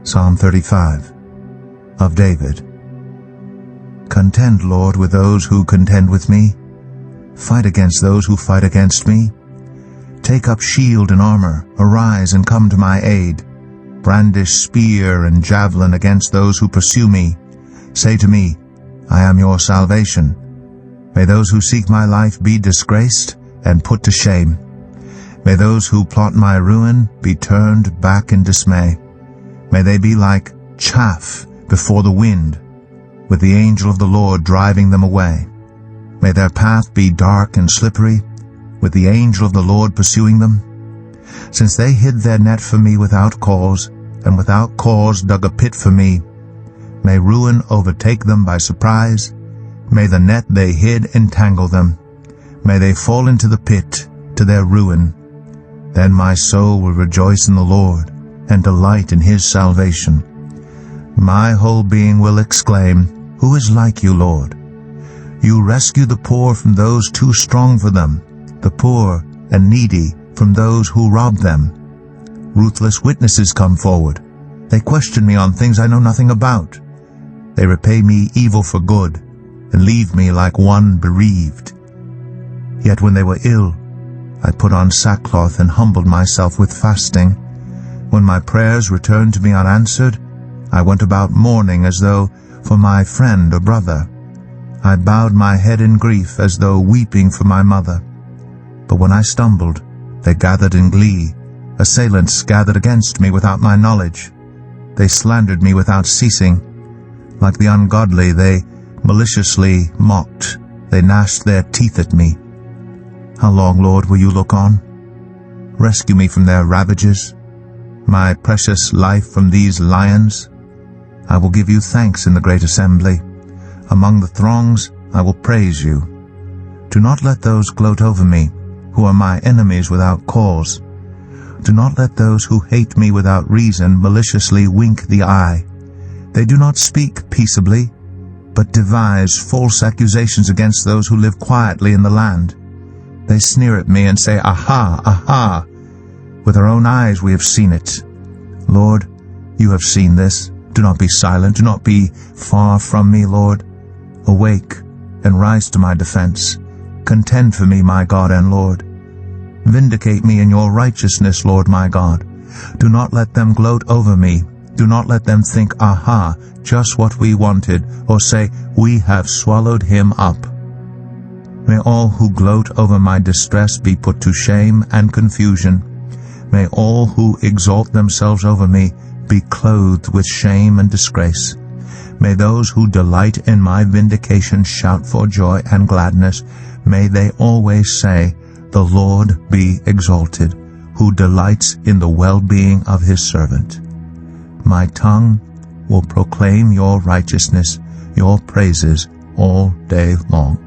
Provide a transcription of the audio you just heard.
Psalm 35 of David. Contend, Lord, with those who contend with me. Fight against those who fight against me. Take up shield and armor. Arise and come to my aid. Brandish spear and javelin against those who pursue me. Say to me, I am your salvation. May those who seek my life be disgraced and put to shame. May those who plot my ruin be turned back in dismay. May they be like chaff before the wind, with the angel of the Lord driving them away. May their path be dark and slippery, with the angel of the Lord pursuing them. Since they hid their net for me without cause, and without cause dug a pit for me, may ruin overtake them by surprise. May the net they hid entangle them. May they fall into the pit, to their ruin. Then my soul will rejoice in the Lord, and delight in his salvation. My whole being will exclaim, Who is like you, Lord? You rescue the poor from those too strong for them, the poor and needy from those who rob them. Ruthless witnesses come forward. They question me on things I know nothing about. They repay me evil for good, and leave me like one bereaved. Yet when they were ill, I put on sackcloth and humbled myself with fasting. When my prayers returned to me unanswered, I went about mourning as though for my friend or brother. I bowed my head in grief as though weeping for my mother. But when I stumbled, they gathered in glee. Assailants gathered against me without my knowledge. They slandered me without ceasing. Like the ungodly, they maliciously mocked. They gnashed their teeth at me. How long, Lord, will you look on? Rescue me from their ravages, my precious life from these lions. I will give you thanks in the great assembly. Among the throngs I will praise you. Do not let those gloat over me, who are my enemies without cause. Do not let those who hate me without reason maliciously wink the eye. They do not speak peaceably, but devise false accusations against those who live quietly in the land. They sneer at me and say, Aha, aha! With our own eyes we have seen it. Lord, you have seen this. Do not be silent. Do not be far from me, Lord. Awake and rise to my defense. Contend for me, my God and Lord. Vindicate me in your righteousness, Lord my God. Do not let them gloat over me. Do not let them think, Aha, just what we wanted, or say, We have swallowed him up. May all who gloat over my distress be put to shame and confusion. May all who exalt themselves over me be clothed with shame and disgrace. May those who delight in my vindication shout for joy and gladness. May they always say, The Lord be exalted, who delights in the well-being of his servant. My tongue will proclaim your righteousness, your praises all day long.